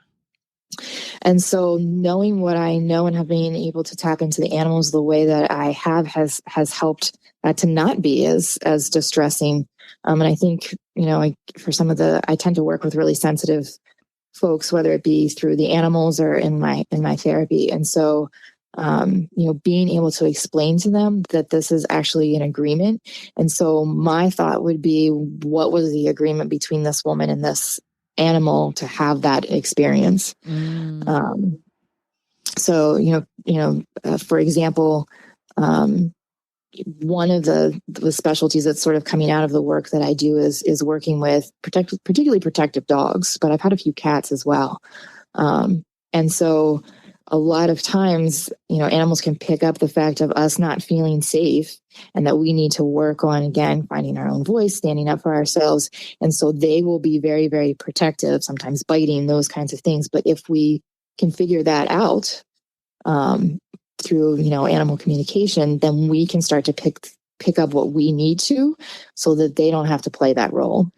And so knowing what I know and have been able to tap into the animals the way that I have has helped that to not be as distressing. And I think, for some of I tend to work with really sensitive folks, whether it be through the animals or in my therapy. And so, being able to explain to them that this is actually an agreement. And so my thought would be, what was the agreement between this woman and this animal to have that experience? So, for example, one of the specialties that's sort of coming out of the work that I do is working with particularly protective dogs, but I've had a few cats as well. And so a lot of times, animals can pick up the fact of us not feeling safe, and that we need to work on, again, finding our own voice, standing up for ourselves. And so they will be very, very protective, sometimes biting, those kinds of things. But if we can figure that out through, animal communication, then we can start to pick pick up what we need to so that they don't have to play that role.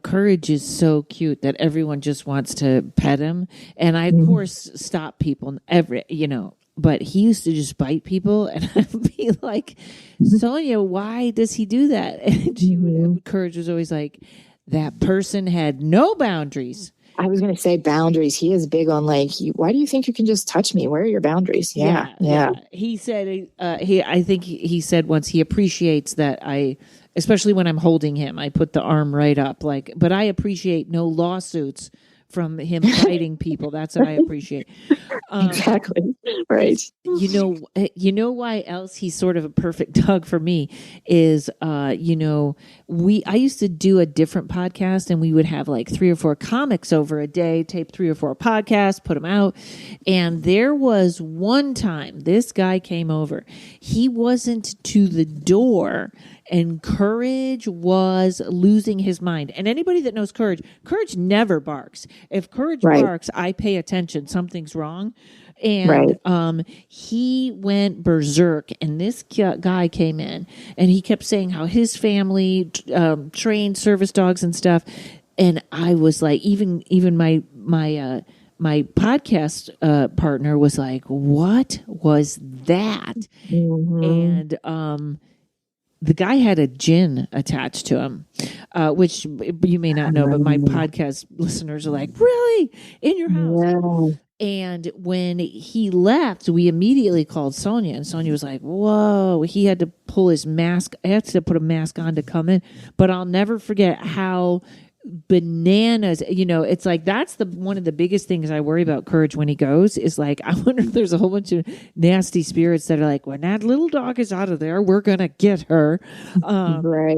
Courage is so cute that everyone just wants to pet him. And I, of course, stop people but he used to just bite people. And I'd be like, Sonia, why does he do that? And Courage was always like, that person had no boundaries. I was going to say boundaries. He is big on why do you think you can just touch me? Where are your boundaries? Yeah. He said, I think he said once he appreciates that especially when I'm holding him, I put the arm right up, but I appreciate no lawsuits from him fighting people. That's what I appreciate. Exactly. Right. You know why else he's sort of a perfect dog for me is, I used to do a different podcast and we would have 3 or 4 comics over a day, tape 3 or 4 podcasts, put them out. And there was one time this guy came over. He wasn't to the door and Courage was losing his mind. And anybody that knows Courage never barks. If Courage barks, I pay attention. Something's wrong. And he went berserk. And this guy came in and he kept saying how his family trained service dogs and stuff. And I was like, even my podcast partner was like, what was that? And the guy had a djinn attached to him, which you may not know, but my podcast listeners are like, really? In your house? Yeah. And when he left, we immediately called Sonia, and Sonia was like, whoa, he had to pull his mask. I had to put a mask on to come in. But I'll never forget how bananas, it's like that's one of the biggest things I worry about Courage when he goes is I wonder if there's a whole bunch of nasty spirits that are like, when that little dog is out of there, we're gonna get her. Right.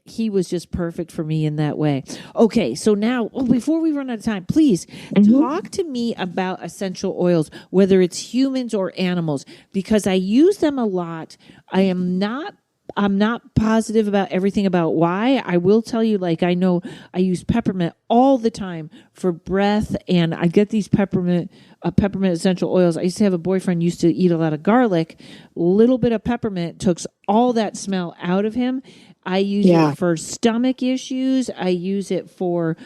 He was just perfect for me in that way. Okay, so now before we run out of time, please talk to me about essential oils, whether it's humans or animals, because I use them a lot. I'm not positive about everything about why. I will tell you, I know I use peppermint all the time for breath, and I get these peppermint essential oils. I used to have a boyfriend used to eat a lot of garlic. Little bit of peppermint took all that smell out of him. I use it for stomach issues. I use it for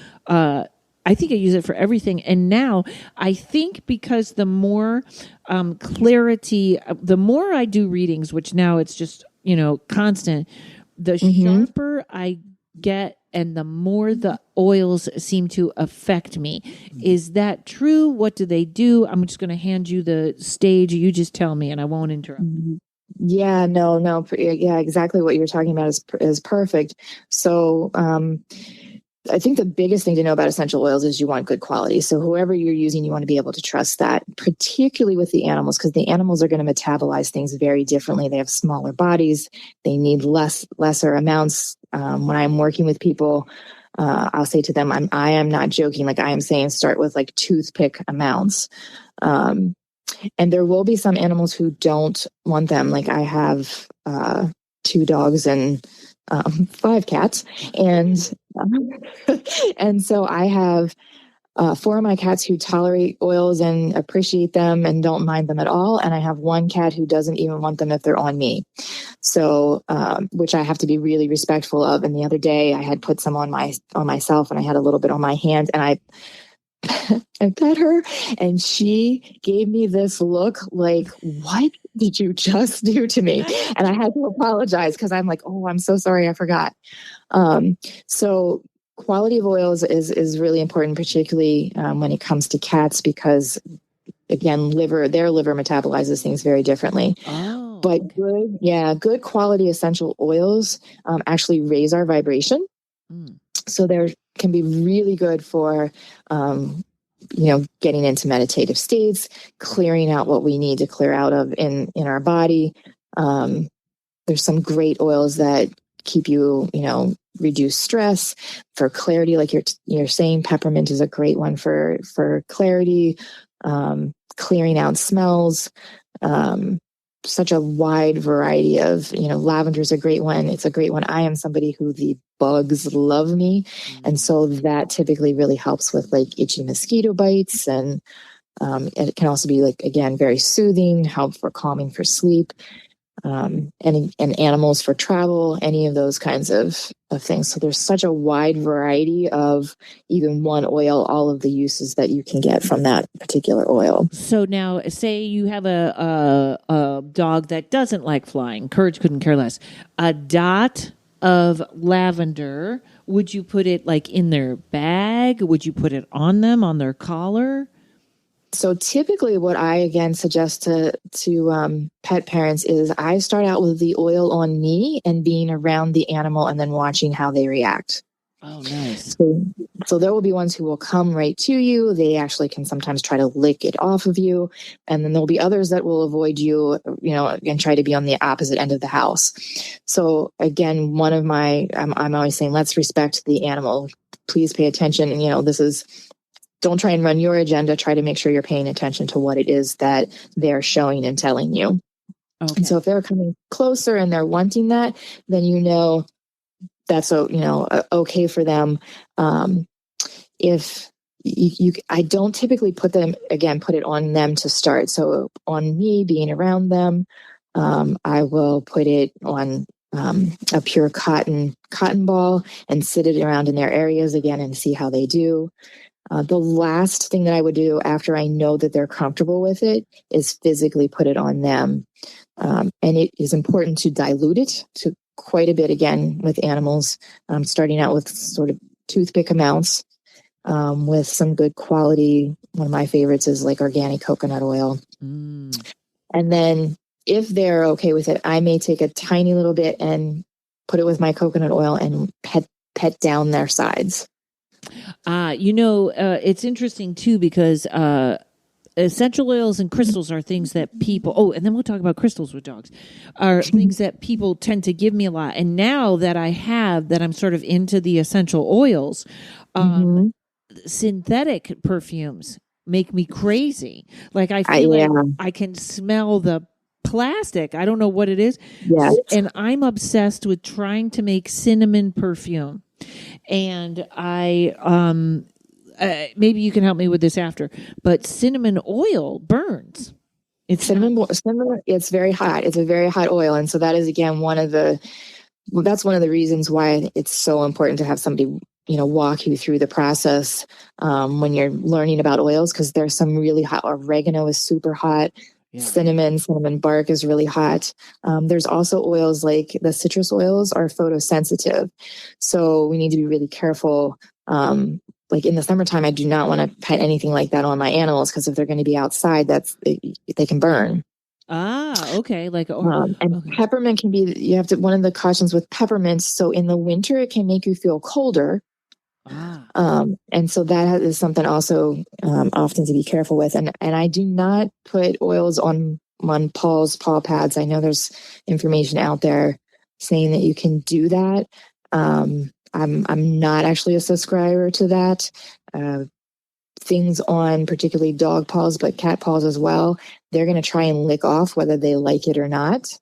I think I use it for everything. And now I think because the more clarity, the more I do readings, which now it's just constant, the sharper I get and the more the oils seem to affect me. Is that true? What do they do? I'm just going to hand you the stage. You just tell me and I won't interrupt. Yeah, no. Yeah, exactly what you're talking about is perfect. So, I think the biggest thing to know about essential oils is you want good quality. So whoever you're using, you want to be able to trust that, particularly with the animals, because the animals are going to metabolize things very differently. They have smaller bodies. They need lesser amounts. When I'm working with people, I'll say to them, I am not joking. I am saying start with toothpick amounts. And there will be some animals who don't want them. I have 2 dogs and 5 cats, and so I have 4 of my cats who tolerate oils and appreciate them and don't mind them at all, and I have 1 cat who doesn't even want them if they're on me. So, which I have to be really respectful of. And the other day, I had put some on myself, and I had a little bit on my hand, and I pet her, and she gave me this look like, what did you just do to me? And I had to apologize because I'm like, oh, I'm so sorry, I forgot. So quality of oils is really important, particularly when it comes to cats, because again, their liver metabolizes things very differently. Oh. But good quality essential oils actually raise our vibration. So they're can be really good for, getting into meditative states, clearing out what we need to clear out of in our body. There's some great oils that keep you, reduce stress for clarity. Like you're saying, peppermint is a great one for clarity, clearing out smells. Such a wide variety of, lavender is a great one. It's a great one. I am somebody who the bugs love me. And so that typically really helps with itchy mosquito bites. And it can also be again, very soothing, help for calming for sleep. and animals for travel, any of those kinds of things. So there's such a wide variety of even one oil, all of the uses that you can get from that particular oil. So now, say you have a dog that doesn't like flying. Courage couldn't care less. A dot of lavender. Would you put it like in their bag? Would you put it on them, on their collar? So typically what I, again, suggest to pet parents is I start out with the oil on me and being around the animal and then watching how they react. Oh, nice. So there will be ones who will come right to you. They actually can sometimes try to lick it off of you. And then there'll be others that will avoid you, and try to be on the opposite end of the house. So again, I'm always saying, let's respect the animal. Please pay attention. And, don't try and run your agenda. Try to make sure you're paying attention to what it is that they're showing and telling you. Okay. And so if they're coming closer and they're wanting that, then that's okay for them. If I don't typically put it on them to start. So on me being around them, I will put it on a pure cotton ball and sit it around in their areas again and see how they do. The last thing that I would do after I know that they're comfortable with it is physically put it on them. And it is important to dilute it to quite a bit, again, with animals, starting out with sort of toothpick amounts with some good quality. One of my favorites is like organic coconut oil. And then if they're okay with it, I may take a tiny little bit and put it with my coconut oil and pet down their sides. It's interesting too, because essential oils and crystals are things that people, and then we'll talk about crystals with dogs, are things that people tend to give me a lot. And now that I'm sort of into the essential oils, synthetic perfumes make me crazy. Like I feel like I can smell the plastic. I don't know what it is. Yes. And I'm obsessed with trying to make cinnamon perfume. And I, maybe you can help me with this after, but cinnamon oil burns. It's very hot. It's a very hot oil. And so that is, again, that's one of the reasons why it's so important to have somebody, walk you through the process when you're learning about oils, because there's some really hot. Oregano is super hot. Yeah. Cinnamon bark is really hot. There's also oils like the citrus oils are photosensitive. So we need to be really careful. Like in the summertime, I do not want to pet anything like that on my animals, because if they're going to be outside, they can burn. Okay. Peppermint can be, one of the cautions with peppermint. So in the winter, it can make you feel colder. And so that is something also often to be careful with. And I do not put oils on paw pads. I know there's information out there saying that you can do that. I'm not actually a subscriber to that. Things on particularly dog paws, but cat paws as well, they're going to try and lick off whether they like it or not.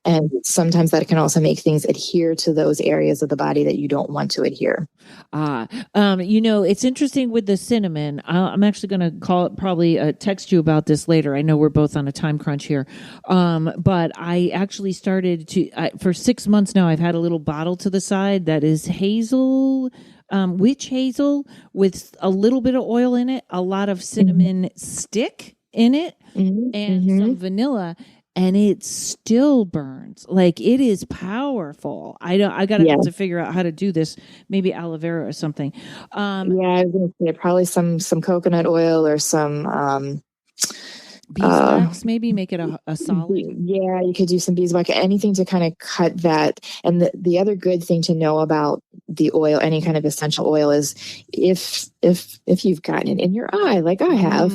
And sometimes that can also make things adhere to those areas of the body that you don't want to adhere. It's interesting with the cinnamon. I'm actually going to probably text you about this later. I know we're both on a time crunch here. But I actually started for 6 months now, I've had a little bottle to the side that is hazel, witch hazel with a little bit of oil in it, a lot of cinnamon stick in it, and some vanilla. And it still burns. Like, it is powerful. I got to have to figure out how to do this. Maybe aloe vera or something. I was going to say probably some coconut oil or some beeswax. Maybe make it a solid. Yeah, you could do some beeswax. Anything to kind of cut that. And the other good thing to know about the oil, any kind of essential oil, is if you've gotten it in your eye, like I have.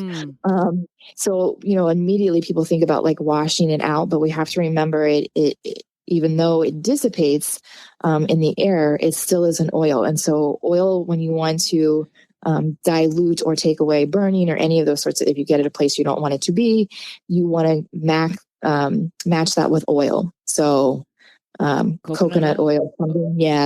So, immediately people think about like washing it out, but we have to remember it even though it dissipates in the air, it still is an oil. And so oil, when you want to dilute or take away burning or any of those sorts of, if you get at a place you don't want it to be, you want to match that with oil. So coconut oil,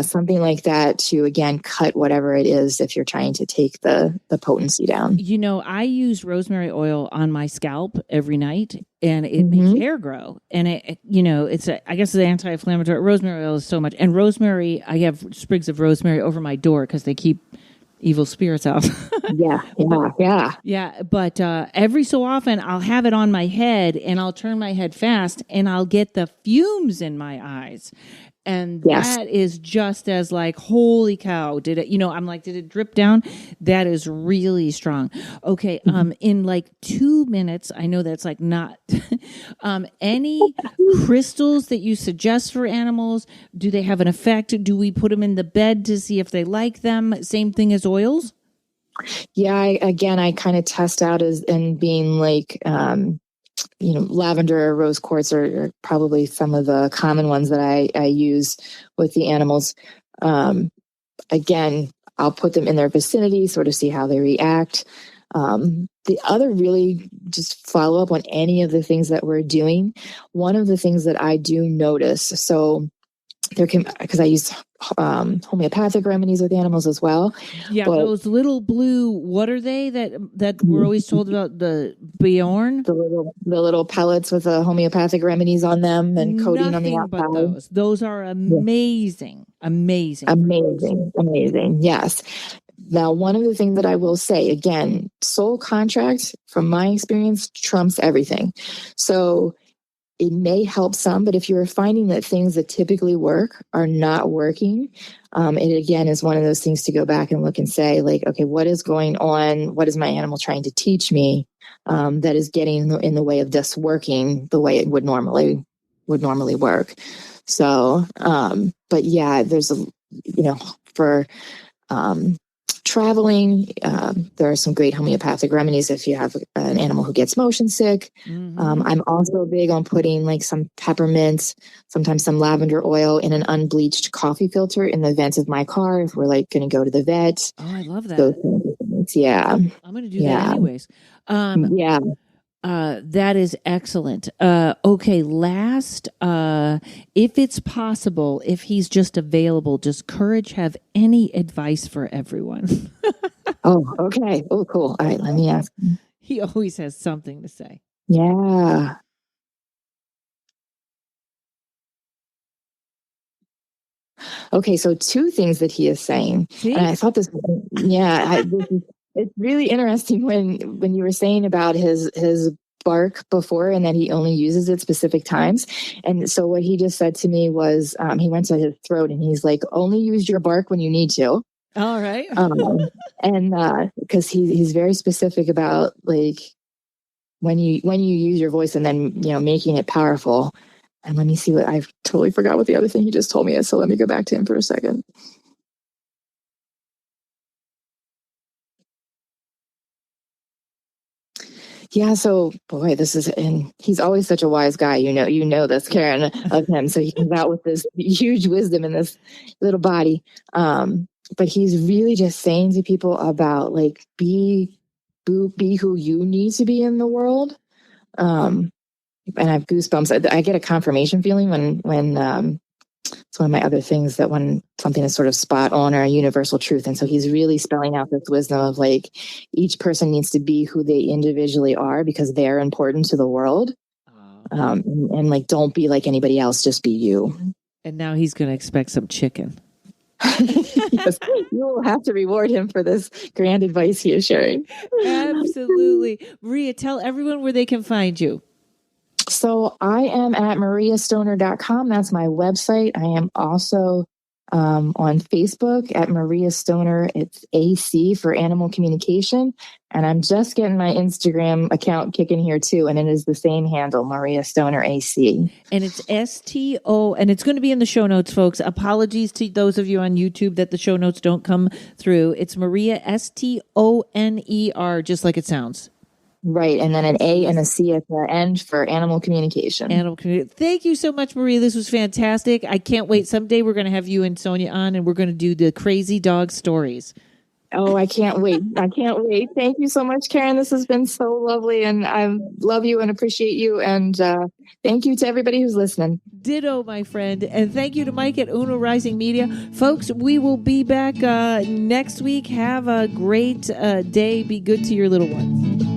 something like that to, again, cut whatever it is if you're trying to take the potency down. I use rosemary oil on my scalp every night, and it makes hair grow. And it's I guess the anti-inflammatory. Rosemary oil is so much, and rosemary. I have sprigs of rosemary over my door because they keep evil spirits out. Yeah. But every so often I'll have it on my head and I'll turn my head fast and I'll get the fumes in my eyes. And that is just as like, holy cow, did it, I'm like, did it drip down? That is really strong. Okay. In like 2 minutes, I know that's like not, any crystals that you suggest for animals, do they have an effect? Do we put them in the bed to see if they like them? Same thing as oils? Yeah. I kind of test out as in being like, lavender or rose quartz are probably some of the common ones that I use with the animals. Again, I'll put them in their vicinity, sort of see how they react. The other really just follow up on any of the things that we're doing. One of the things that I do notice, so there can, because I use homeopathic remedies with animals as well. Yeah, but those little blue, what are they that we're always told about, the Bjorn? The little pellets with the homeopathic remedies on them and coating on the outside. But those are amazing. Amazing. Yes. Now, one of the things that I will say, again, soul contract, from my experience, trumps everything. So it may help some, but if you're finding that things that typically work are not working, it again is one of those things to go back and look and say, like, okay, what is going on? What is my animal trying to teach me that is getting in the way of this working the way it would normally work? So, but yeah, there's for traveling, there are some great homeopathic remedies if you have an animal who gets motion sick. I'm also big on putting like some peppermint, sometimes some lavender oil in an unbleached coffee filter in the vent of my car if we're like going to go to the vet. Oh, I love that. Yeah. I'm going to do that anyways. That is excellent. Okay, last, if it's possible, if he's just available, does Courage have any advice for everyone? Oh, okay. Oh, cool. All right, let me ask. He always has something to say. Yeah. Okay, so 2 things that he is saying. See? And I thought this, it's really interesting when you were saying about his bark before and that he only uses it specific times. And so what he just said to me was he went to his throat and he's like, only use your bark when you need to. All right. And because he's very specific about like when you use your voice and then making it powerful. And let me see what I've totally forgot what the other thing he just told me is. So let me go back to him for a second. Yeah, so boy, and he's always such a wise guy. You know this, Karen, of him. So he comes out with this huge wisdom in this little body. But he's really just saying to people about like be who you need to be in the world. And I have goosebumps. I get a confirmation feeling when it's one of my other things, that when something is sort of spot on or a universal truth. And so he's really spelling out this wisdom of like each person needs to be who they individually are because they're important to the world. And like, don't be like anybody else, just be you. And now he's going to expect some chicken. Yes, you will have to reward him for this grand advice he is sharing. Absolutely. Maria, tell everyone where they can find you. So I am at mariastoner.com. That's my website. I am also on Facebook at Maria Stoner. It's AC for Animal Communication. And I'm just getting my Instagram account kicking here too. And it is the same handle, Maria Stoner AC. And it's STO. And it's going to be in the show notes, folks. Apologies to those of you on YouTube that the show notes don't come through. It's Maria STONER, just like it sounds. Right. And then an A and a C at the end for Animal Communication. Thank you so much, Maria. This was fantastic. I can't wait. Someday we're going to have you and Sonia on and we're going to do the crazy dog stories. Oh, I can't wait. Thank you so much, Karen. This has been so lovely and I love you and appreciate you. And thank you to everybody who's listening. Ditto, my friend. And thank you to Mike at Uno Rising Media. Folks, we will be back next week. Have a great day. Be good to your little ones.